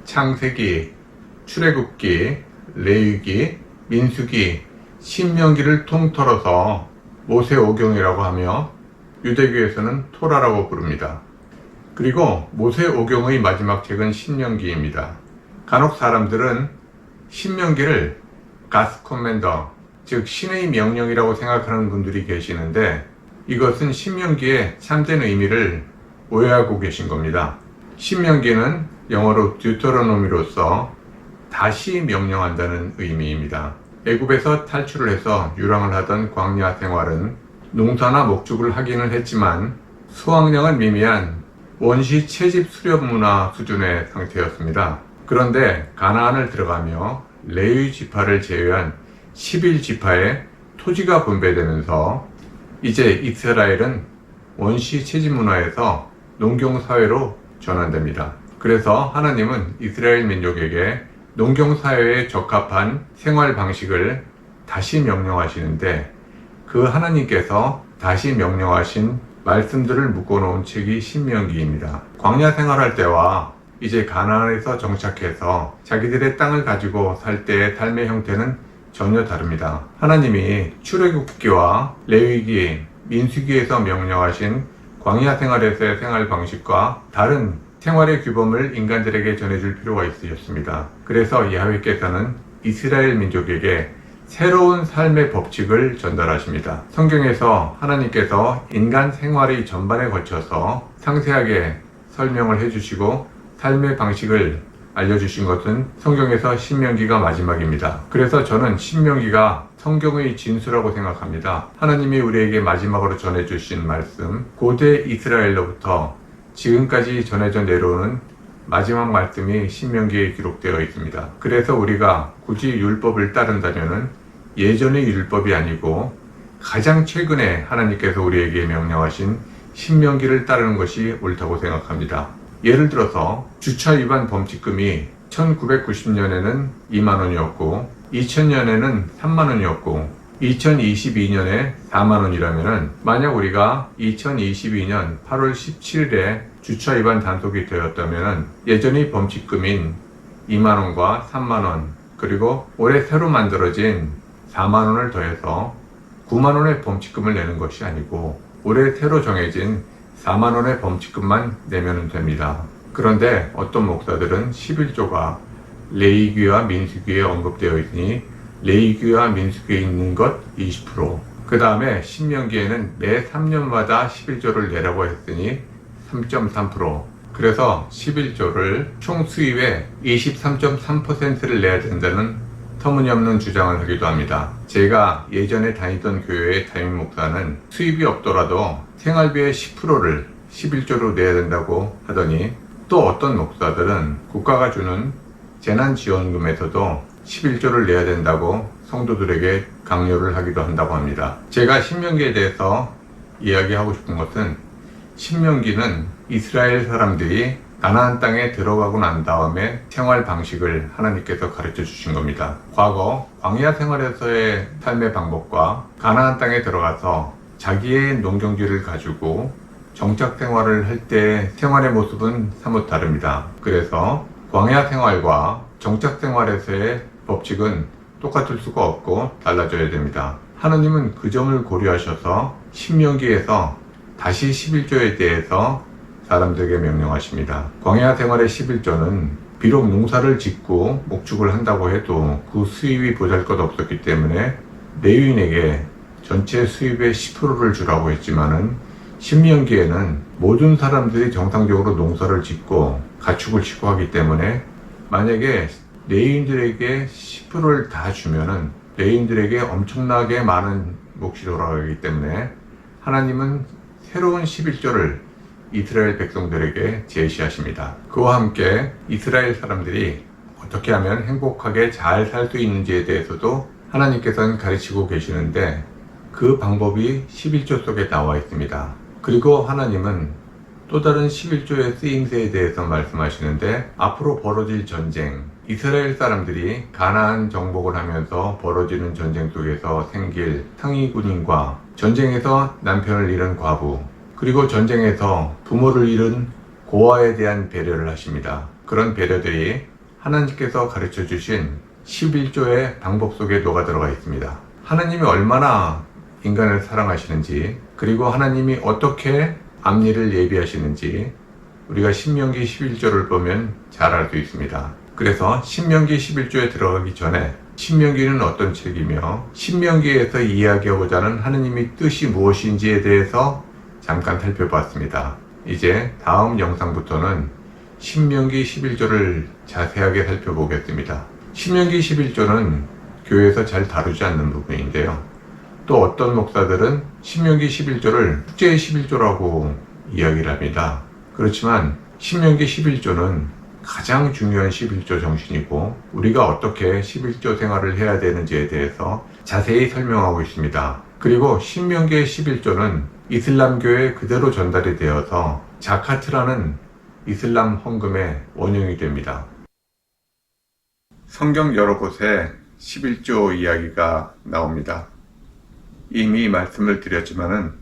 창세기, 출애굽기, 레위기, 민수기, 신명기를 통틀어서 모세오경이라고 하며 유대교에서는 토라라고 부릅니다. 그리고 모세오경의 마지막 책은 신명기입니다. 간혹 사람들은 신명기를 가스 커맨더, 즉 신의 명령이라고 생각하는 분들이 계시는데 이것은 신명기의 참된 의미를 오해하고 계신 겁니다. 신명기는 영어로 듀터로노미로서 다시 명령한다는 의미입니다. 애굽에서 탈출을 해서 유랑을 하던 광야 생활은 농사나 목축을 하기는 했지만 수확량은 미미한 원시 채집 수렵 문화 수준의 상태였습니다. 그런데 가나안을 들어가며 레위 지파를 제외한 11지파의 토지가 분배되면서 이제 이스라엘은 원시 채집 문화에서 농경사회로 전환됩니다. 그래서 하나님은 이스라엘 민족에게 농경사회에 적합한 생활 방식을 다시 명령하시는데 그 하나님께서 다시 명령하신 말씀들을 묶어놓은 책이 신명기입니다. 광야 생활할 때와 이제 가나안에서 정착해서 자기들의 땅을 가지고 살 때의 삶의 형태는 전혀 다릅니다. 하나님이 출애굽기와 레위기, 민수기에서 명령하신 광야 생활에서의 생활 방식과 다른 생활의 규범을 인간들에게 전해줄 필요가 있으셨습니다. 그래서 야훼께서는 이스라엘 민족에게 새로운 삶의 법칙을 전달하십니다. 성경에서 하나님께서 인간 생활의 전반에 걸쳐서 상세하게 설명을 해주시고 삶의 방식을 알려주신 것은 성경에서 신명기가 마지막입니다. 그래서 저는 신명기가 성경의 진수라고 생각합니다. 하나님이 우리에게 마지막으로 전해주신 말씀, 고대 이스라엘로부터 지금까지 전해져 내려오는 마지막 말씀이 신명기에 기록되어 있습니다. 그래서 우리가 굳이 율법을 따른다면 예전의 율법이 아니고 가장 최근에 하나님께서 우리에게 명령하신 신명기를 따르는 것이 옳다고 생각합니다. 예를 들어서 주차 위반 범칙금이 1990년에는 2만원이었고 2000년에는 3만원이었고 2022년에 4만원이라면 만약 우리가 2022년 8월 17일에 주차 위반 단속이 되었다면 예전의 범칙금인 2만원과 3만원 그리고 올해 새로 만들어진 4만원을 더해서 9만원의 범칙금을 내는 것이 아니고 올해 새로 정해진 4만원의 범칙금만 내면 됩니다. 그런데 어떤 목사들은 11조가 레위기와 민수기에 언급되어 있으니 레위기와 민수기에 있는 것 20%, 그 다음에 신명기에는 매 3년마다 11조를 내라고 했으니 3.3%, 그래서 11조를 총 수입의 23.3%를 내야 된다는 터무니없는 주장을 하기도 합니다. 제가 예전에 다니던 교회의 담임 목사는 수입이 없더라도 생활비의 10%를 11조로 내야 된다고 하더니 또 어떤 목사들은 국가가 주는 재난지원금에서도 11조를 내야 된다고 성도들에게 강요를 하기도 한다고 합니다. 제가 신명기에 대해서 이야기하고 싶은 것은 신명기는 이스라엘 사람들이 가나안 땅에 들어가고 난 다음에 생활 방식을 하나님께서 가르쳐 주신 겁니다. 과거 광야 생활에서의 삶의 방법과 가나안 땅에 들어가서 자기의 농경지를 가지고 정착 생활을 할 때 생활의 모습은 사뭇 다릅니다. 그래서 광야 생활과 정착 생활에서의 법칙은 똑같을 수가 없고 달라져야 됩니다. 하나님은 그 점을 고려하셔서 신명기에서 다시 11조에 대해서 사람들에게 명령하십니다. 광야 생활의 11조는 비록 농사를 짓고 목축을 한다고 해도 그 수입이 보잘것없었기 때문에 레위인에게 전체 수입의 10%를 주라고 했지만은 신명기에는 모든 사람들이 정상적으로 농사를 짓고 가축을 치고 하기 때문에 만약에 레위인들에게 10%를 다 주면은 레위인들에게 엄청나게 많은 몫이 돌아가기 때문에 하나님은 새로운 11조를 이스라엘 백성들에게 제시하십니다. 그와 함께 이스라엘 사람들이 어떻게 하면 행복하게 잘 살 수 있는지에 대해서도 하나님께서는 가르치고 계시는데 그 방법이 11조 속에 나와 있습니다. 그리고 하나님은 또 다른 11조의 쓰임새에 대해서 말씀하시는데 앞으로 벌어질 전쟁, 이스라엘 사람들이 가나안 정복을 하면서 벌어지는 전쟁 속에서 생길 상위 군인과 전쟁에서 남편을 잃은 과부, 그리고 전쟁에서 부모를 잃은 고아에 대한 배려를 하십니다. 그런 배려들이 하나님께서 가르쳐 주신 11조의 방법 속에 녹아 들어가 있습니다. 하나님이 얼마나 인간을 사랑하시는지, 그리고 하나님이 어떻게 앞일을 예비하시는지 우리가 신명기 11조를 보면 잘 알 수 있습니다. 그래서 신명기 11조에 들어가기 전에 신명기는 어떤 책이며 신명기에서 이야기하고자 하는 하느님의 뜻이 무엇인지에 대해서 잠깐 살펴봤습니다. 이제 다음 영상부터는 신명기 11조를 자세하게 살펴보겠습니다. 신명기 11조는 교회에서 잘 다루지 않는 부분인데요. 또 어떤 목사들은 신명기 11조를 축제의 11조라고 이야기를 합니다. 그렇지만 신명기 11조는 가장 중요한 11조 정신이고 우리가 어떻게 11조 생활을 해야 되는지에 대해서 자세히 설명하고 있습니다. 그리고 신명기의 11조는 이슬람교에 그대로 전달이 되어서 자카트라는 이슬람 헌금의 원형이 됩니다. 성경 여러 곳에 11조 이야기가 나옵니다. 이미 말씀을 드렸지만은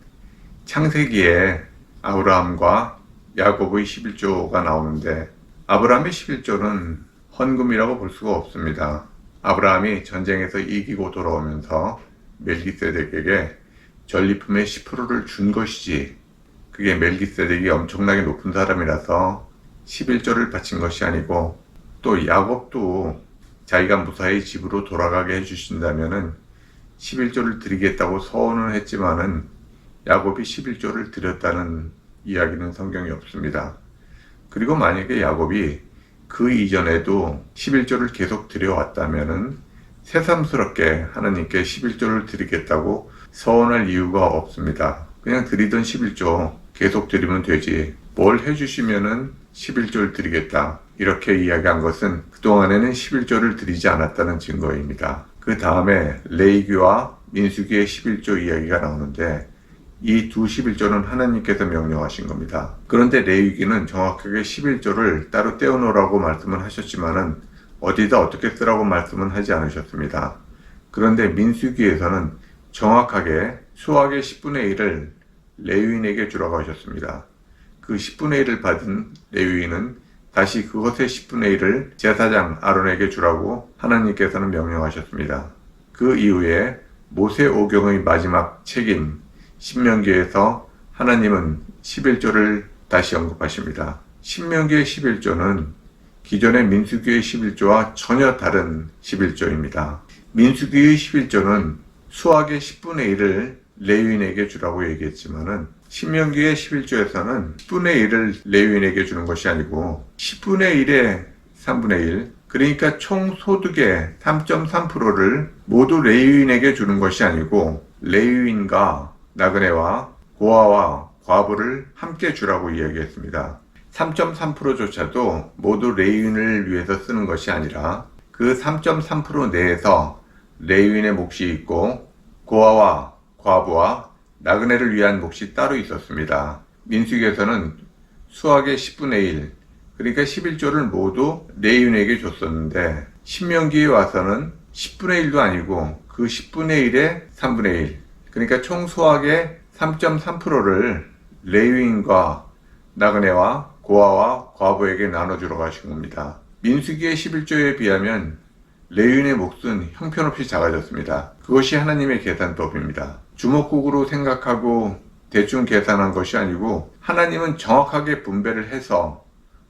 창세기에 아브라함과 야곱의 11조가 나오는데 아브라함의 11조는 헌금이라고 볼 수가 없습니다. 아브라함이 전쟁에서 이기고 돌아오면서 멜기세덱에게 전리품의 10%를 준 것이지, 그게 멜기세덱이 엄청나게 높은 사람이라서 11조를 바친 것이 아니고, 또 야곱도 자기가 무사히 집으로 돌아가게 해주신다면은 11조를 드리겠다고 서원을 했지만은 야곱이 11조를 드렸다는 이야기는 성경에 없습니다. 그리고 만약에 야곱이 그 이전에도 11조를 계속 드려왔다면은 새삼스럽게 하나님께 11조를 드리겠다고 서원할 이유가 없습니다. 그냥 드리던 11조 계속 드리면 되지, 뭘 해주시면은 11조를 드리겠다, 이렇게 이야기한 것은 그동안에는 11조를 드리지 않았다는 증거입니다. 그 다음에 레위기와 민수기의 11조 이야기가 나오는데 이 두 11조는 하나님께서 명령하신 겁니다. 그런데 레위기는 정확하게 11조를 따로 떼어놓으라고 말씀을 하셨지만은 어디다 어떻게 쓰라고 말씀은 하지 않으셨습니다. 그런데 민수기에서는 정확하게 수확의 10분의 1을 레위인에게 주라고 하셨습니다. 그 10분의 1을 받은 레위인은 다시 그것의 10분의 1을 제사장 아론에게 주라고 하나님께서는 명령하셨습니다. 그 이후에 모세오경의 마지막 책인 신명기에서 하나님은 11조를 다시 언급하십니다. 신명기의 11조는 기존의 민수기의 11조와 전혀 다른 11조입니다. 민수기의 11조는 수확의 10분의 1을 레위인에게 주라고 얘기했지만은 신명기의 11조에서는 10분의 1을 레위인에게 주는 것이 아니고 10분의 1의 3분의 1, 그러니까 총 소득의 3.3%를 모두 레위인에게 주는 것이 아니고 레위인과 나그네와 고아와 과부를 함께 주라고 이야기했습니다. 3.3%조차도 모두 레위인을 위해서 쓰는 것이 아니라 그 3.3% 내에서 레위인의 몫이 있고 고아와 과부와 나그네를 위한 몫이 따로 있었습니다. 민수기에서는 수확의 10분의 1, 그러니까 11조를 모두 레위인에게 줬었는데 신명기에 와서는 10분의 1도 아니고 그 10분의 1의 3분의 1, 그러니까 총 수확의 3.3%를 레위인과 나그네와 고아와 과부에게 나눠주러 가신 겁니다. 민수기의 11조에 비하면 레위인의 몫은 형편없이 작아졌습니다. 그것이 하나님의 계산법입니다. 주먹국으로 생각하고 대충 계산한 것이 아니고 하나님은 정확하게 분배를 해서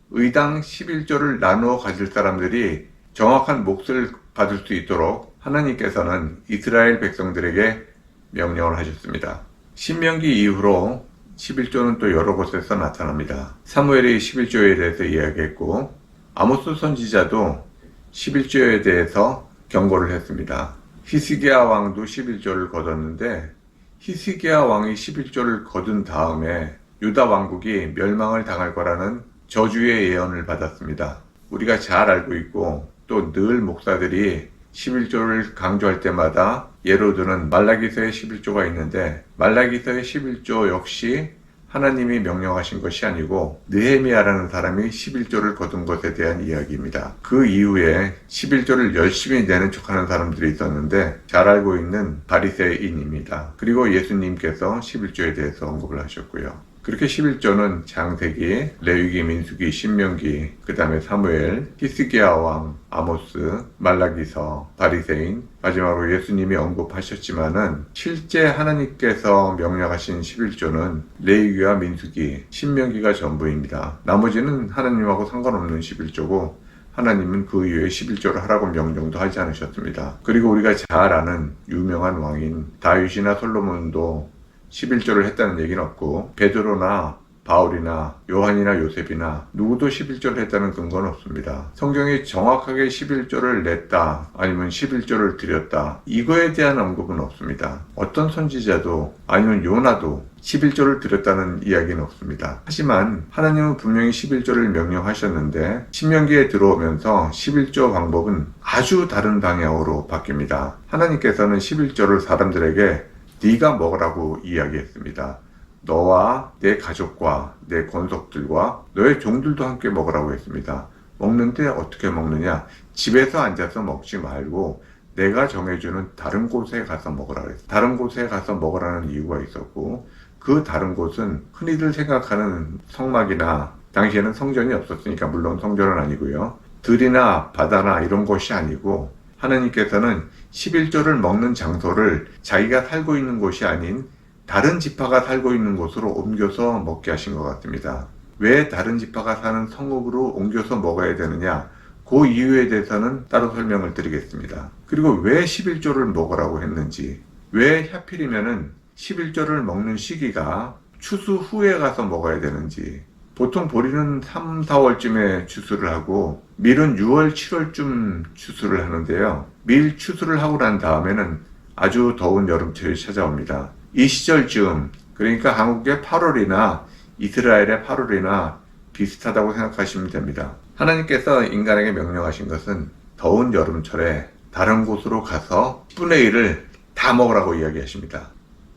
의당 11조를 나누어 가질 사람들이 정확한 몫을 받을 수 있도록 하나님께서는 이스라엘 백성들에게 명령을 하셨습니다. 신명기 이후로 11조는 또 여러 곳에서 나타납니다. 사무엘이 11조에 대해서 이야기했고 아모스 선지자도 11조에 대해서 경고를 했습니다. 히스기야 왕도 11조를 거뒀는데 히스기야 왕이 11조를 거둔 다음에 유다 왕국이 멸망을 당할 거라는 저주의 예언을 받았습니다. 우리가 잘 알고 있고 또 늘 목사들이 11조를 강조할 때마다 예로 드는 말라기서의 11조가 있는데 말라기서의 11조 역시 하나님이 명령하신 것이 아니고 느헤미야라는 사람이 11조를 거둔 것에 대한 이야기입니다. 그 이후에 11조를 열심히 내는 척하는 사람들이 있었는데 잘 알고 있는 바리새인입니다. 그리고 예수님께서 11조에 대해서 언급을 하셨고요. 그렇게 11조는 창세기, 레위기, 민수기, 신명기, 그 다음에 사무엘, 히스기야 왕, 아모스, 말라기서, 바리새인, 마지막으로 예수님이 언급하셨지만은 실제 하나님께서 명령하신 11조는 레위기와 민수기, 신명기가 전부입니다. 나머지는 하나님하고 상관없는 11조고 하나님은 그 이외에 11조를 하라고 명령도 하지 않으셨습니다. 그리고 우리가 잘 아는 유명한 왕인 다윗이나 솔로몬도 11조를 했다는 얘기는 없고 베드로나 바울이나 요한이나 요셉이나 누구도 11조를 했다는 근거는 없습니다. 성경이 정확하게 11조를 냈다 아니면 11조를 드렸다 이거에 대한 언급은 없습니다. 어떤 선지자도 아니면 요나도 11조를 드렸다는 이야기는 없습니다. 하지만 하나님은 분명히 11조를 명령하셨는데 신명기에 들어오면서 11조 방법은 아주 다른 방향으로 바뀝니다. 하나님께서는 11조를 사람들에게 네가 먹으라고 이야기했습니다. 너와 내 가족과 내 권속들과 너의 종들도 함께 먹으라고 했습니다. 먹는데 어떻게 먹느냐? 집에서 앉아서 먹지 말고 내가 정해주는 다른 곳에 가서 먹으라고 했어요. 다른 곳에 가서 먹으라는 이유가 있었고 그 다른 곳은 흔히들 생각하는 성막이나 당시에는 성전이 없었으니까 물론 성전은 아니고요. 들이나 바다나 이런 곳이 아니고 하나님께서는 11조를 먹는 장소를 자기가 살고 있는 곳이 아닌 다른 지파가 살고 있는 곳으로 옮겨서 먹게 하신 것 같습니다. 왜 다른 지파가 사는 성읍으로 옮겨서 먹어야 되느냐? 그 이유에 대해서는 따로 설명을 드리겠습니다. 그리고 왜 11조를 먹으라고 했는지, 왜 하필이면은 11조를 먹는 시기가 추수 후에 가서 먹어야 되는지, 보통 보리는 3, 4월쯤에 추수를 하고 밀은 6월, 7월쯤 추수를 하는데요. 밀 추수를 하고 난 다음에는 아주 더운 여름철이 찾아옵니다. 이 시절쯤, 그러니까 한국의 8월이나 이스라엘의 8월이나 비슷하다고 생각하시면 됩니다. 하나님께서 인간에게 명령하신 것은 더운 여름철에 다른 곳으로 가서 10분의 1을 다 먹으라고 이야기하십니다.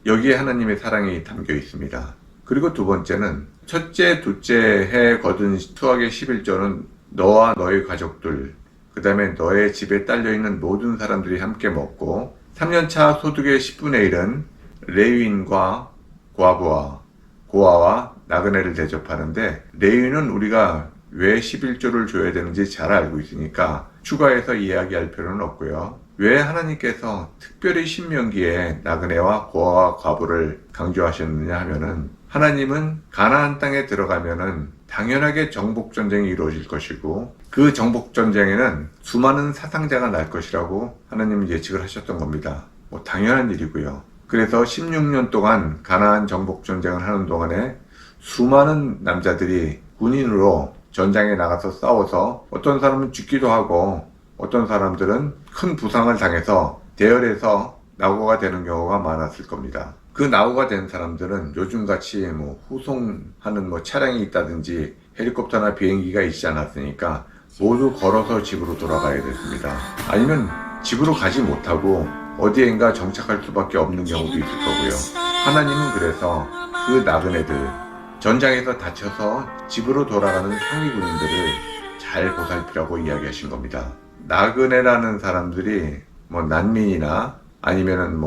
여기에 하나님의 사랑이 담겨 있습니다. 그리고 두 번째는 첫째, 둘째 해 거둔 수확의 11조는 너와 너의 가족들, 그 다음에 너의 집에 딸려있는 모든 사람들이 함께 먹고 3년차 소득의 10분의 1은 레위인과 과부와 고아와 나그네를 대접하는데 레위는 우리가 왜 11조를 줘야 되는지 잘 알고 있으니까 추가해서 이야기할 필요는 없고요. 왜 하나님께서 특별히 신명기에 나그네와 고아와 과부를 강조하셨느냐 하면은 하나님은 가나안 땅에 들어가면은 당연하게 정복전쟁이 이루어질 것이고 그 정복전쟁에는 수많은 사상자가 날 것이라고 하나님은 예측을 하셨던 겁니다. 뭐 당연한 일이고요. 그래서 16년 동안 가나안 정복전쟁을 하는 동안에 수많은 남자들이 군인으로 전장에 나가서 싸워서 어떤 사람은 죽기도 하고 어떤 사람들은 큰 부상을 당해서 대열에서 낙오가 되는 경우가 많았을 겁니다. 그 낙오가 된 사람들은 요즘같이 후송하는 차량이 있다든지 헬리콥터나 비행기가 있지 않았으니까 모두 걸어서 집으로 돌아가야 됐습니다. 아니면 집으로 가지 못하고 어디엔가 정착할 수밖에 없는 경우도 있을 거고요. 하나님은 그래서 그 나그네들, 전장에서 다쳐서 집으로 돌아가는 상위 군인들을 잘 보살피라고 이야기하신 겁니다. 나그네라는 사람들이 난민이나 아니면은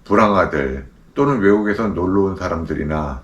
불황아들 또는 외국에서 놀러 온 사람들이나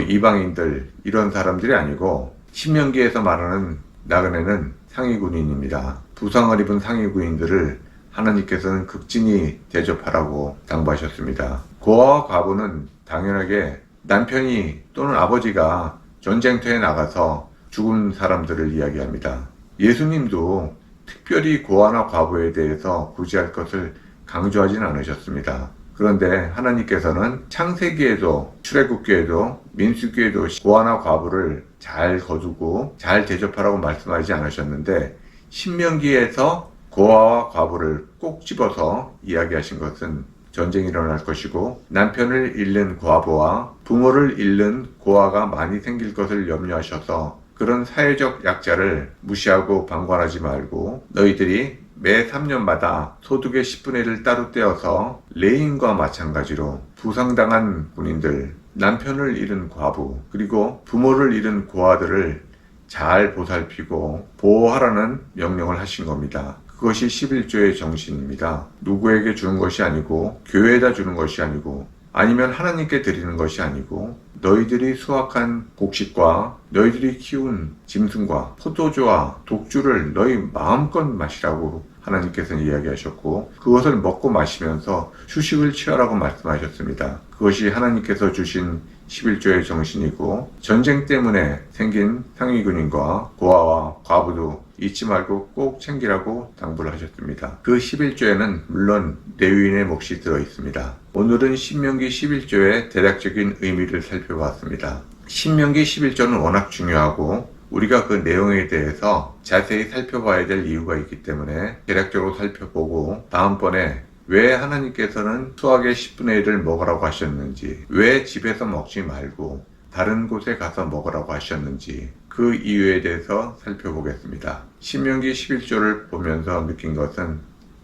이방인들 이런 사람들이 아니고 신명기에서 말하는 나그네는 상위 군인입니다. 부상을 입은 상위 군인들을 하나님께서는 극진히 대접하라고 당부하셨습니다. 고아와 과부는 당연하게 남편이 또는 아버지가 전쟁터에 나가서 죽은 사람들을 이야기합니다. 예수님도 특별히 고아나 과부에 대해서 구제할 것을 강조하진 않으셨습니다. 그런데 하나님께서는 창세기에도 출애굽기에도 민수기에도 고아나 과부를 잘 거두고 잘 대접하라고 말씀하지 않으셨는데 신명기에서 고아와 과부를 꼭 집어서 이야기하신 것은 전쟁이 일어날 것이고 남편을 잃는 과부와 부모를 잃는 고아가 많이 생길 것을 염려하셔서 그런 사회적 약자를 무시하고 방관하지 말고 너희들이 매 3년마다 소득의 10분의 1을 따로 떼어서 레인과 마찬가지로 부상당한 군인들, 남편을 잃은 과부, 그리고 부모를 잃은 고아들을 잘 보살피고 보호하라는 명령을 하신 겁니다. 그것이 11조의 정신입니다. 누구에게 주는 것이 아니고 교회에다 주는 것이 아니고 아니면 하나님께 드리는 것이 아니고 너희들이 수확한 곡식과 너희들이 키운 짐승과 포도주와 독주를 너희 마음껏 마시라고 하나님께서는 이야기하셨고, 그것을 먹고 마시면서 휴식을 취하라고 말씀하셨습니다. 그것이 하나님께서 주신 11조의 정신이고, 전쟁 때문에 생긴 상위군인과 고아와 과부도 잊지 말고 꼭 챙기라고 당부를 하셨습니다. 그 11조에는 물론 레위인의 몫이 들어 있습니다. 오늘은 신명기 11조의 대략적인 의미를 살펴봤습니다. 신명기 11조는 워낙 중요하고 우리가 그 내용에 대해서 자세히 살펴봐야 될 이유가 있기 때문에 대략적으로 살펴보고, 다음번에 왜 하나님께서는 수확의 10분의 1을 먹으라고 하셨는지, 왜 집에서 먹지 말고 다른 곳에 가서 먹으라고 하셨는지, 그 이유에 대해서 살펴보겠습니다. 신명기 11조를 보면서 느낀 것은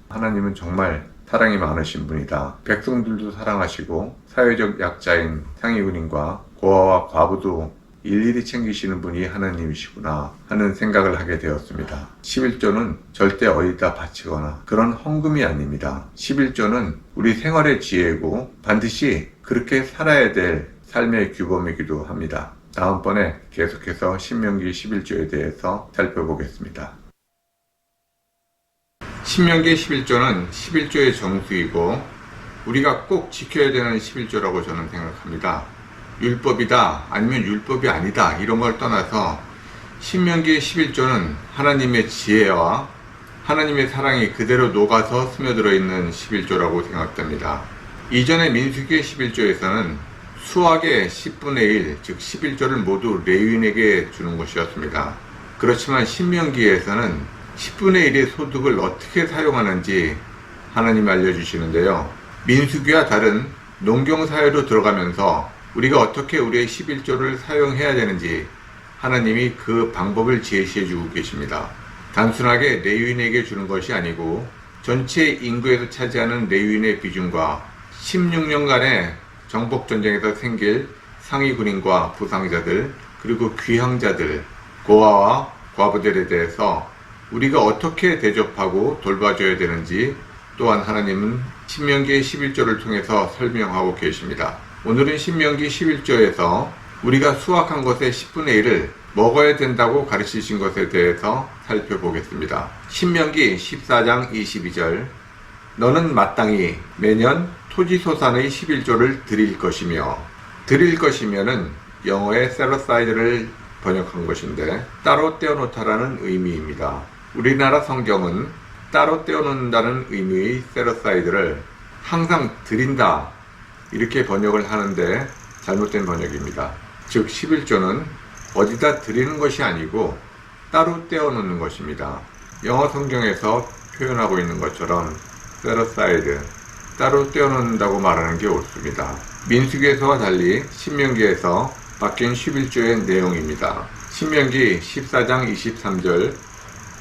하나님은 정말 사랑이 많으신 분이다. 백성들도 사랑하시고 사회적 약자인 상위군인과 고아와 과부도 일일이 챙기시는 분이 하나님이시구나 하는 생각을 하게 되었습니다. 11조는 절대 어디다 바치거나 그런 헌금이 아닙니다. 11조는 우리 생활의 지혜고 반드시 그렇게 살아야 될 삶의 규범이기도 합니다. 다음번에 계속해서 신명기 11조에 대해서 살펴보겠습니다. 신명기 11조는 11조의 정수이고 우리가 꼭 지켜야 되는 11조라고 저는 생각합니다. 율법이다 아니면 율법이 아니다 이런 걸 떠나서 신명기 11조는 하나님의 지혜와 하나님의 사랑이 그대로 녹아서 스며들어 있는 11조라고 생각됩니다. 이전의 민수기 11조에서는 수확의 10분의 1, 즉 11조를 모두 레위인에게 주는 것이었습니다. 그렇지만 신명기에서는 10분의 1의 소득을 어떻게 사용하는지 하나님이 알려주시는데요. 민수기와 다른 농경사회로 들어가면서 우리가 어떻게 우리의 11조를 사용해야 되는지 하나님이 그 방법을 제시해 주고 계십니다. 단순하게 레위인에게 주는 것이 아니고 전체 인구에서 차지하는 레위인의 비중과 16년간의 정복전쟁에서 생길 상위군인과 부상자들, 그리고 귀향자들, 고아와 과부들에 대해서 우리가 어떻게 대접하고 돌봐줘야 되는지 또한 하나님은 신명기 11조를 통해서 설명하고 계십니다. 오늘은 신명기 11조에서 우리가 수확한 것의 10분의 1을 먹어야 된다고 가르치신 것에 대해서 살펴보겠습니다. 신명기 14장 22절, 너는 마땅히 매년 토지소산의 11조를 드릴 것이며, 드릴 것이면은 영어의 셋어사이드를 번역한 것인데 따로 떼어놓다라는 의미입니다. 우리나라 성경은 따로 떼어놓는다는 의미의 셋어사이드를 항상 드린다 이렇게 번역을 하는데 잘못된 번역입니다. 즉 11조는 어디다 드리는 것이 아니고 따로 떼어놓는 것입니다. 영어 성경에서 표현하고 있는 것처럼 set aside, 따로 떼어놓는다고 말하는 게 옳습니다. 민수기에서와 달리 신명기에서 바뀐 11조의 내용입니다. 신명기 14장 23절,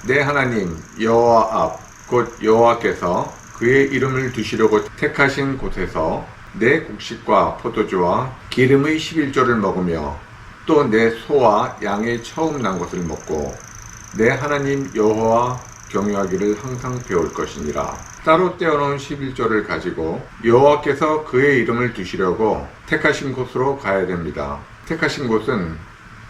내 하나님 여호와 앞 곧 여호와께서 그의 이름을 두시려고 택하신 곳에서 내 곡식과 포도주와 기름의 11조를 먹으며 또 내 소와 양의 처음 난 것을 먹고 내 하나님 여호와 경유하기를 항상 배울 것이니라. 따로 떼어놓은 11조를 가지고 여호와께서 그의 이름을 두시려고 택하신 곳으로 가야 됩니다. 택하신 곳은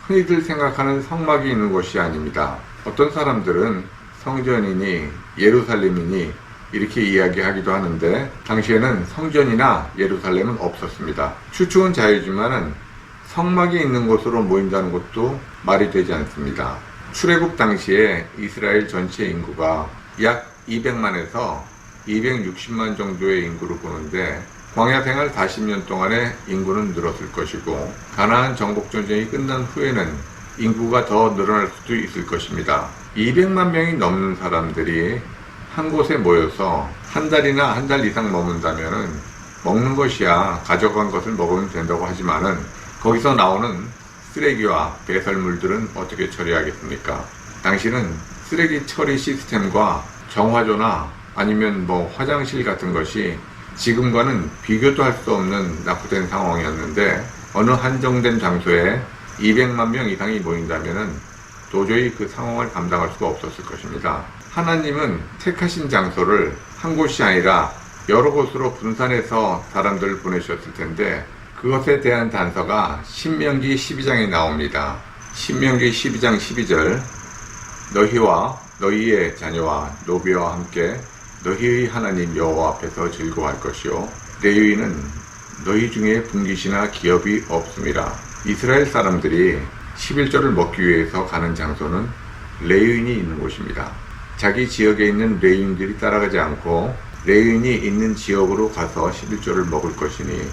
흔히들 생각하는 성막이 있는 곳이 아닙니다. 어떤 사람들은 성전이니 예루살렘이니 이렇게 이야기하기도 하는데 당시에는 성전이나 예루살렘은 없었습니다. 추측은 자유지만은 성막이 있는 곳으로 모인다는 것도 말이 되지 않습니다. 출애굽 당시에 이스라엘 전체 인구가 약 200만에서 260만 정도의 인구를 보는데 광야 생활 40년 동안의 인구는 늘었을 것이고 가나안 정복전쟁이 끝난 후에는 인구가 더 늘어날 수도 있을 것입니다. 200만 명이 넘는 사람들이 한 곳에 모여서 한 달이나 한 달 이상 머문다면은 먹는 것이야 가져간 것을 먹으면 된다고 하지만은 거기서 나오는 쓰레기와 배설물들은 어떻게 처리하겠습니까? 당시는 쓰레기 처리 시스템과 정화조나 아니면 화장실 같은 것이 지금과는 비교도 할 수 없는 낙후된 상황이었는데 어느 한정된 장소에 200만 명 이상이 모인다면은 도저히 그 상황을 감당할 수가 없었을 것입니다. 하나님은 택하신 장소를 한 곳이 아니라 여러 곳으로 분산해서 사람들을 보내셨을 텐데 그것에 대한 단서가 신명기 12장에 나옵니다. 신명기 12장 12절 너희와 너희의 자녀와 노비와 함께 너희의 하나님 여호와 앞에서 즐거워할 것이요 레위인은 너희 중에 분깃이나 기업이 없음이라. 이스라엘 사람들이 11조를 먹기 위해서 가는 장소는 레위인이 있는 곳입니다. 자기 지역에 있는 레위인들이 따라가지 않고 레위인이 있는 지역으로 가서 11조를 먹을 것이니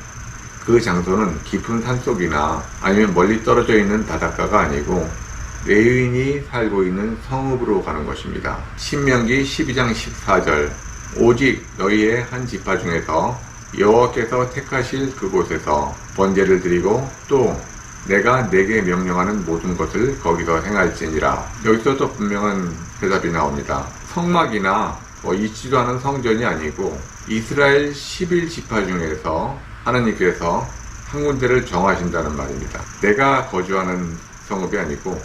그 장소는 깊은 산속이나 아니면 멀리 떨어져 있는 바닷가가 아니고 레위인이 살고 있는 성읍으로 가는 것입니다. 신명기 12장 14절 오직 너희의 한 지파 중에서 여호와께서 택하실 그곳에서 번제를 드리고 또 내가 내게 명령하는 모든 것을 거기서 행할지니라. 여기서도 분명한 대답이 나옵니다. 성막이나 있지도 않은 성전이 아니고 이스라엘 11지파 중에서 하나님께서 한 군데를 정하신다는 말입니다. 내가 거주하는 성읍이 아니고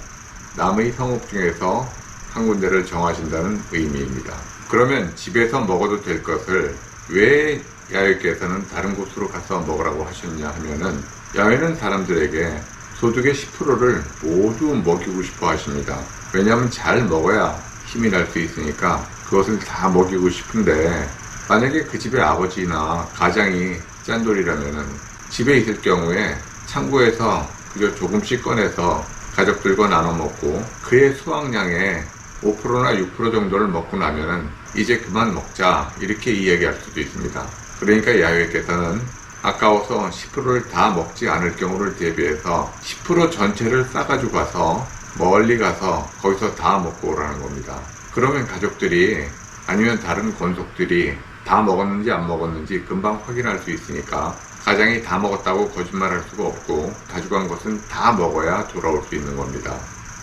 남의 성읍 중에서 한 군데를 정하신다는 의미입니다. 그러면 집에서 먹어도 될 것을 왜 야훼께서는 다른 곳으로 가서 먹으라고 하셨냐 하면은 야훼는 사람들에게 소득의 10%를 모두 먹이고 싶어 하십니다. 왜냐하면 잘 먹어야 힘이 날 수 있으니까 그것을 다 먹이고 싶은데 만약에 그 집의 아버지나 가장이 짠돌이라면은 집에 있을 경우에 창고에서 그저 조금씩 꺼내서 가족들과 나눠 먹고 그의 수확량의 5%나 6% 정도를 먹고 나면은 이제 그만 먹자 이렇게 이야기할 수도 있습니다. 그러니까 야훼께서는 아까워서 10%를 다 먹지 않을 경우를 대비해서 10% 전체를 싸가지고 가서 멀리 가서 거기서 다 먹고 오라는 겁니다. 그러면 가족들이 아니면 다른 권속들이 다 먹었는지 안 먹었는지 금방 확인할 수 있으니까 가장이 다 먹었다고 거짓말할 수가 없고 가져간 것은 다 먹어야 돌아올 수 있는 겁니다.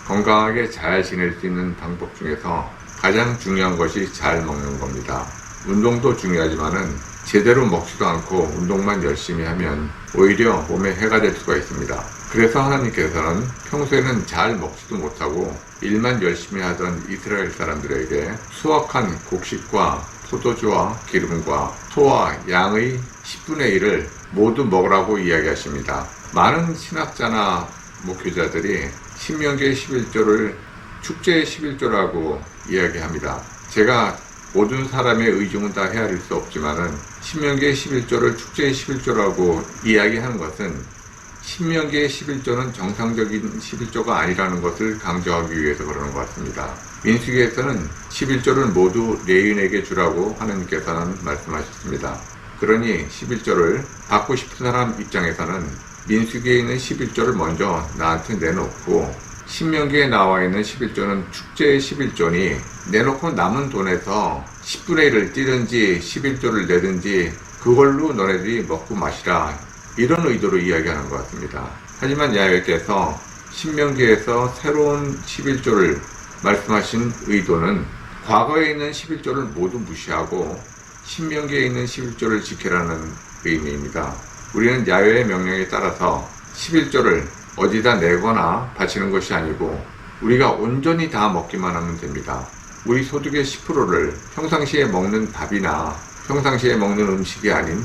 건강하게 잘 지낼 수 있는 방법 중에서 가장 중요한 것이 잘 먹는 겁니다. 운동도 중요하지만은 제대로 먹지도 않고 운동만 열심히 하면 오히려 몸에 해가 될 수가 있습니다. 그래서 하나님께서는 평소에는 잘 먹지도 못하고 일만 열심히 하던 이스라엘 사람들에게 수확한 곡식과 포도주와 기름과 소와 양의 10분의 1을 모두 먹으라고 이야기하십니다. 많은 신학자나 목회자들이 신명기의 11조를 축제의 11조라고 이야기합니다. 제가 모든 사람의 의중은 다 헤아릴 수 없지만은 신명기의 11조를 축제의 11조라고 이야기하는 것은 신명기의 11조는 정상적인 11조가 아니라는 것을 강조하기 위해서 그러는 것 같습니다. 민수기에서는 11조를 모두 레위인에게 주라고 하나님께서는 말씀하셨습니다. 그러니 11조를 받고 싶은 사람 입장에서는 민수기에 있는 11조를 먼저 나한테 내놓고 신명기에 나와 있는 11조는 축제의 11조니 내놓고 남은 돈에서 10분의 1을 띄든지 11조를 내든지 그걸로 너네들이 먹고 마시라 이런 의도로 이야기하는 것 같습니다. 하지만 야훼께서 신명기에서 새로운 11조를 말씀하신 의도는 과거에 있는 11조를 모두 무시하고 신명기에 있는 11조를 지키라는 의미입니다. 우리는 야훼의 명령에 따라서 11조를 어디다 내거나 바치는 것이 아니고 우리가 온전히 다 먹기만 하면 됩니다. 우리 소득의 10%를 평상시에 먹는 밥이나 평상시에 먹는 음식이 아닌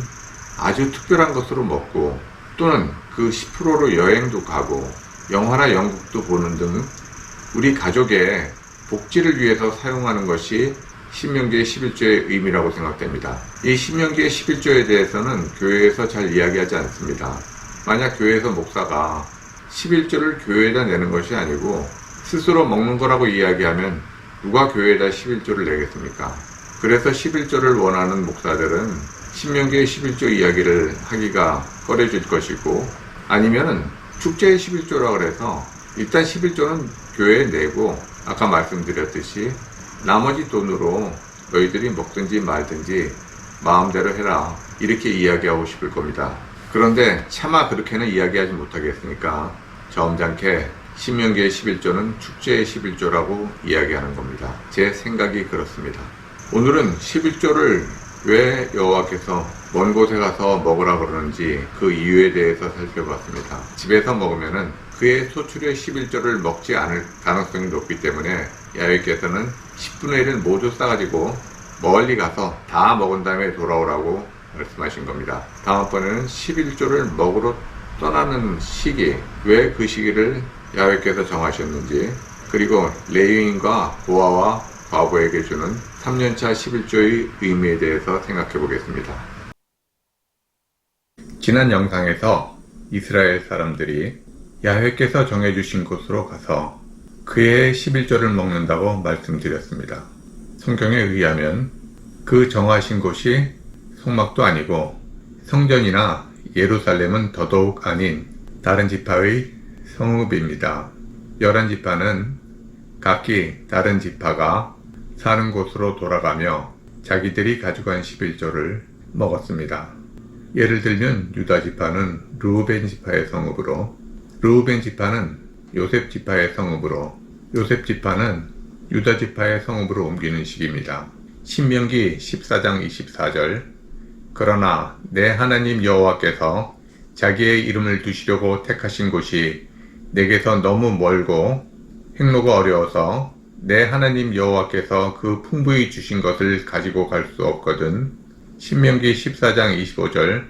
아주 특별한 것으로 먹고 또는 그 10%로 여행도 가고 영화나 연극도 보는 등 우리 가족의 복지를 위해서 사용하는 것이 신명기의 11조의 의미라고 생각됩니다. 이 신명기의 11조에 대해서는 교회에서 잘 이야기하지 않습니다. 만약 교회에서 목사가 11조를 교회에다 내는 것이 아니고 스스로 먹는 거라고 이야기하면 누가 교회에다 11조를 내겠습니까? 그래서 11조를 원하는 목사들은 신명기의 11조 이야기를 하기가 꺼려질 것이고 아니면은 축제의 11조라고 해서 일단 11조는 교회에 내고 아까 말씀드렸듯이 나머지 돈으로 너희들이 먹든지 말든지 마음대로 해라 이렇게 이야기하고 싶을 겁니다. 그런데 차마 그렇게는 이야기하지 못하겠으니까 점잖게 신명기의 11조는 축제의 11조라고 이야기하는 겁니다. 제 생각이 그렇습니다. 오늘은 11조를 왜 여호와께서 먼 곳에 가서 먹으라 그러는지 그 이유에 대해서 살펴봤습니다. 집에서 먹으면은 그의 소출의 11조를 먹지 않을 가능성이 높기 때문에 야훼께서는 10분의 1을 모두 싸가지고 멀리 가서 다 먹은 다음에 돌아오라고 말씀하신 겁니다. 다음번에는 11조를 먹으러 떠나는 시기, 왜 그 시기를 야훼께서 정하셨는지, 그리고 레위인과 고아와 과부에게 주는 3년차 11조의 의미에 대해서 생각해 보겠습니다. 지난 영상에서 이스라엘 사람들이 야훼께서 정해주신 곳으로 가서 그의 11조를 먹는다고 말씀드렸습니다. 성경에 의하면 그 정하신 곳이 성막도 아니고 성전이나 예루살렘은 더더욱 아닌 다른 지파의 성읍입니다. 11지파는 각기 다른 지파가 사는 곳으로 돌아가며 자기들이 가져간 11조를 먹었습니다. 예를 들면 유다 지파는 르우벤 지파의 성읍으로, 르우벤 지파는 요셉 지파의 성읍으로, 요셉 지파는 유다 지파의 성읍으로 옮기는 식입니다. 신명기 14장 24절, 그러나 내 하나님 여호와께서 자기의 이름을 두시려고 택하신 곳이 내게서 너무 멀고 행로가 어려워서 내 하나님 여호와께서 그 풍부히 주신 것을 가지고 갈 수 없거든. 신명기 14장 25절,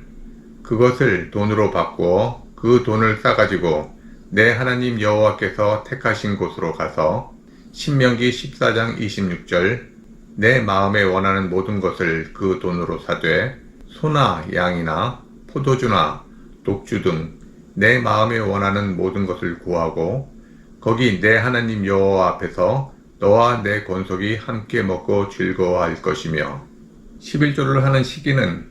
그것을 돈으로 바꾸어 그 돈을 싸가지고 내 하나님 여호와께서 택하신 곳으로 가서 신명기 14장 26절, 내 마음에 원하는 모든 것을 그 돈으로 사되 소나 양이나 포도주나 독주 등 내 마음에 원하는 모든 것을 구하고 거기 내 하나님 여호와 앞에서 너와 내 권속이 함께 먹고 즐거워할 것이며, 11조를 하는 시기는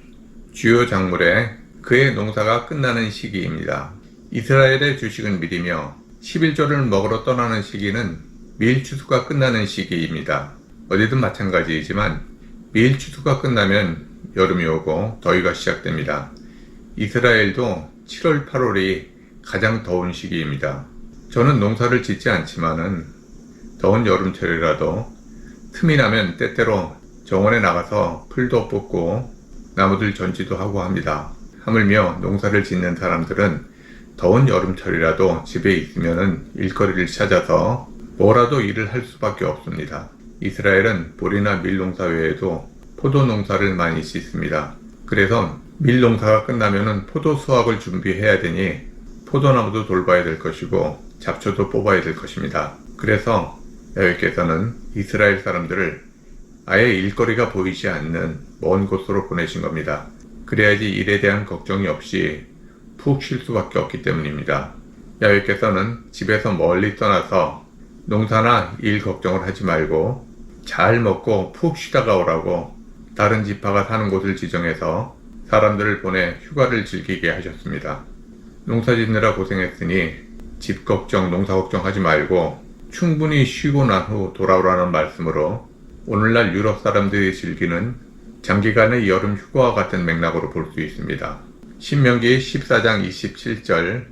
주요 작물에 그의 농사가 끝나는 시기입니다. 이스라엘의 주식은 밀이며 11조를 먹으러 떠나는 시기는 밀 추수가 끝나는 시기입니다. 어디든 마찬가지이지만 밀 추수가 끝나면 여름이 오고 더위가 시작됩니다. 이스라엘도 7월, 8월이 가장 더운 시기입니다. 저는 농사를 짓지 않지만은 더운 여름철이라도 틈이 나면 때때로 정원에 나가서 풀도 뽑고 나무들 전지도 하고 합니다. 하물며 농사를 짓는 사람들은 더운 여름철이라도 집에 있으면은 일거리를 찾아서 뭐라도 일을 할 수밖에 없습니다. 이스라엘은 보리나 밀 농사 외에도 포도 농사를 많이 짓습니다. 그래서 밀 농사가 끝나면은 포도 수확을 준비해야 되니 포도나무도 돌봐야 될 것이고 잡초도 뽑아야 될 것입니다. 그래서 야훼께서는 이스라엘 사람들을 아예 일거리가 보이지 않는 먼 곳으로 보내신 겁니다. 그래야지 일에 대한 걱정이 없이 푹 쉴 수밖에 없기 때문입니다. 야훼께서는 집에서 멀리 떠나서 농사나 일 걱정을 하지 말고 잘 먹고 푹 쉬다가 오라고 다른 지파가 사는 곳을 지정해서 사람들을 보내 휴가를 즐기게 하셨습니다. 농사 짓느라 고생했으니 집 걱정, 농사 걱정하지 말고 충분히 쉬고 난 후 돌아오라는 말씀으로 오늘날 유럽 사람들이 즐기는 장기간의 여름 휴가와 같은 맥락으로 볼 수 있습니다. 신명기 14장 27절,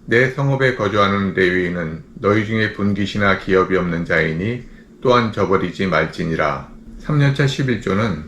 내 성읍에 거주하는 레위인은 너희 중에 분깃이나 기업이 없는 자이니 또한 저버리지 말지니라. 3년차 11조는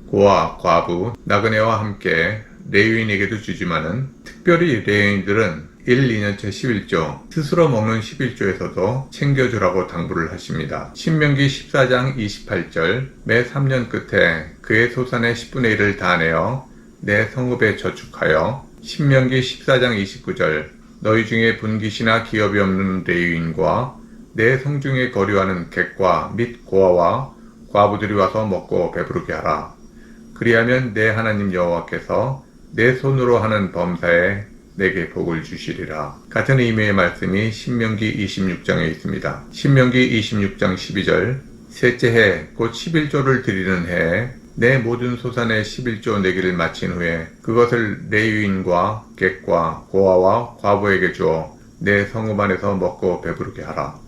고아, 과부, 나그네와 함께 레위인에게도 주지만은 특별히 레위인들은 1, 2년차 11조, 스스로 먹는 11조에서도 챙겨주라고 당부를 하십니다. 신명기 14장 28절, 매 3년 끝에 그의 소산의 10분의 1을 다 내어 내 성읍에 저축하여, 신명기 14장 29절, 너희 중에 분깃이나 기업이 없는 레위인과 내 성중에 거류하는 객과 및 고아와 과부들이 와서 먹고 배부르게 하라. 그리하면 내 하나님 여호와께서 내 손으로 하는 범사에 내게 복을 주시리라. 같은 의미의 말씀이 신명기 26장에 있습니다. 신명기 26장 12절, 셋째 해 곧 11조를 드리는 해에 내 모든 소산의 11조 내기를 마친 후에 그것을 레위인과 객과 고아와 과부에게 주어 내 성읍 안에서 먹고 배부르게 하라.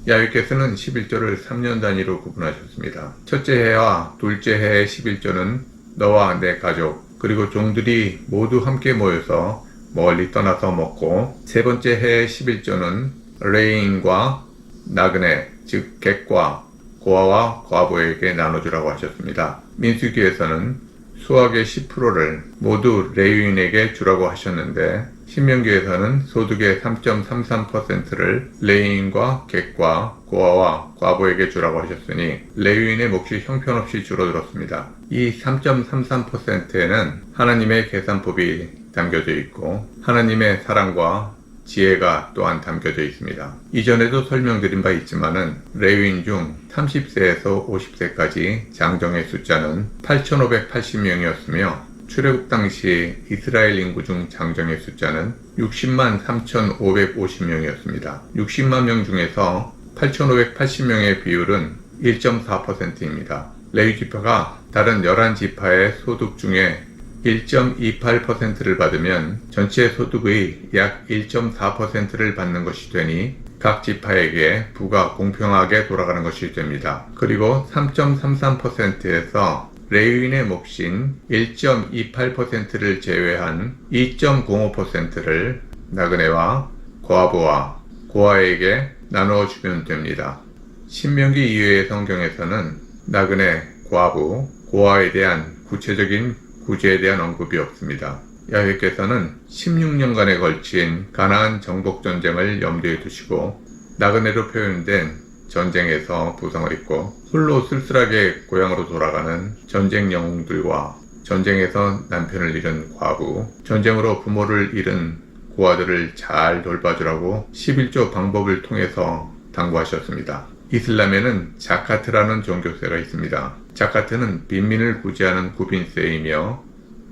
야훼께서는 11조를 3년 단위로 구분하셨습니다. 첫째 해와 둘째 해의 11조는 너와 내 가족 그리고 종들이 모두 함께 모여서 멀리 떠나서 먹고, 세 번째 해의 11조는 레위인과 나그네 즉 객과 고아와 과부에게 나눠주라고 하셨습니다. 민수기에서는 수확의 10%를 모두 레위인에게 주라고 하셨는데 신명기에서는 소득의 3.33%를 레위인과 객과 고아와 과부에게 주라고 하셨으니 레위인의 몫이 형편없이 줄어들었습니다. 이 3.33%에는 하나님의 계산법이 담겨져 있고 하나님의 사랑과 지혜가 또한 담겨져 있습니다. 이전에도 설명드린 바 있지만은 레위인 중 30세에서 50세까지 장정의 숫자는 8,580명이었으며 출애굽 당시 이스라엘 인구 중 장정의 숫자는 60만 3,550명이었습니다. 60만 명 중에서 8,580명의 비율은 1.4%입니다. 레위 지파가 다른 11지파의 소득 중에 1.28%를 받으면 전체 소득의 약 1.4%를 받는 것이 되니 각 지파에게 부가 공평하게 돌아가는 것이 됩니다. 그리고 3.33%에서 레위인의 몫인 1.28%를 제외한 2.05%를 나그네와 과부와 고아에게 나누어 주면 됩니다. 신명기 이외의 성경에서는 나그네, 과부, 고아에 대한 구체적인 구제에 대한 언급이 없습니다. 야훼께서는 16년간에 걸친 가나안 정복 전쟁을 염두에 두시고 나그네로 표현된 전쟁에서 부상을 입고 홀로 쓸쓸하게 고향으로 돌아가는 전쟁 영웅들과 전쟁에서 남편을 잃은 과부, 전쟁으로 부모를 잃은 고아들을 잘 돌봐주라고 11조 방법을 통해서 당부하셨습니다. 이슬람에는 자카트라는 종교세가 있습니다. 자카트는 빈민을 구제하는 구빈세이며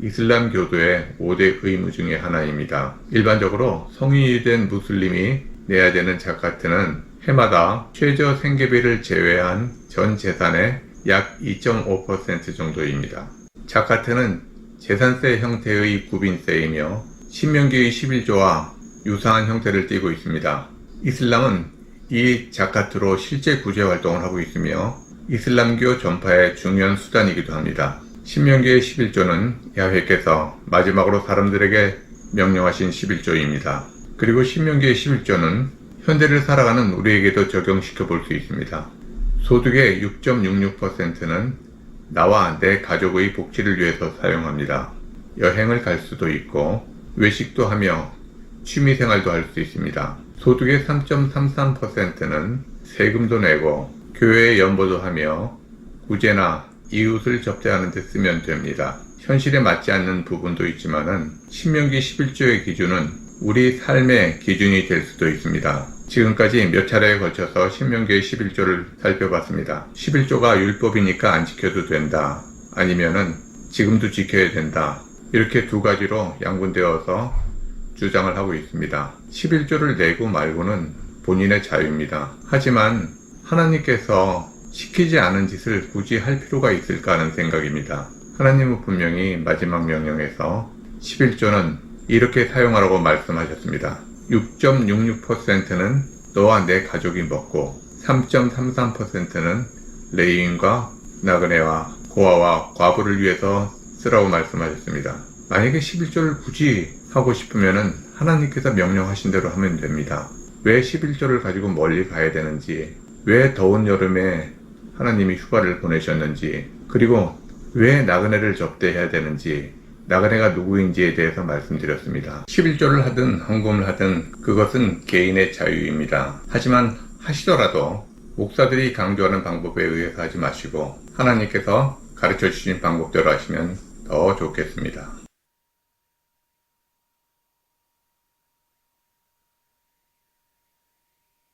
이슬람 교도의 5대 의무 중의 하나입니다. 일반적으로 성인이 된 무슬림이 내야 되는 자카트는 해마다 최저 생계비를 제외한 전 재산의 약 2.5% 정도입니다. 자카트는 재산세 형태의 구빈세이며 신명기의 11조와 유사한 형태를 띠고 있습니다. 이슬람은 이 자카트로 실제 구제 활동을 하고 있으며 이슬람교 전파의 중요한 수단이기도 합니다. 신명기의 11조는 야훼께서 마지막으로 사람들에게 명령하신 11조입니다. 그리고 신명기의 11조는 현대를 살아가는 우리에게도 적용시켜 볼 수 있습니다. 소득의 6.66%는 나와 내 가족의 복지를 위해서 사용합니다. 여행을 갈 수도 있고 외식도 하며 취미생활도 할 수 있습니다. 소득의 3.33%는 세금도 내고 교회에 연보도 하며 구제나 이웃을 접대하는 데 쓰면 됩니다. 현실에 맞지 않는 부분도 있지만은 신명기 11조의 기준은 우리 삶의 기준이 될 수도 있습니다. 지금까지 몇 차례에 걸쳐서 신명기의 11조를 살펴봤습니다. 11조가 율법이니까 안 지켜도 된다. 아니면은 지금도 지켜야 된다. 이렇게 두 가지로 양분되어서 주장을 하고 있습니다. 11조를 내고 말고는 본인의 자유입니다. 하지만 하나님께서 시키지 않은 짓을 굳이 할 필요가 있을까 하는 생각입니다. 하나님은 분명히 마지막 명령에서 11조는 이렇게 사용하라고 말씀하셨습니다. 6.66%는 너와 내 가족이 먹고 3.33%는 레위인과 나그네와 고아와 과부를 위해서 쓰라고 말씀하셨습니다. 만약에 11조를 굳이 하고 싶으면은 하나님께서 명령하신 대로 하면 됩니다. 왜 11조를 가지고 멀리 가야 되는지, 왜 더운 여름에 하나님이 휴가를 보내셨는지, 그리고 왜 나그네를 접대해야 되는지, 나그네가 누구인지에 대해서 말씀드렸습니다. 11조를 하든 헌금을 하든 그것은 개인의 자유입니다. 하지만 하시더라도 목사들이 강조하는 방법에 의해서 하지 마시고 하나님께서 가르쳐 주신 방법대로 하시면 더 좋겠습니다.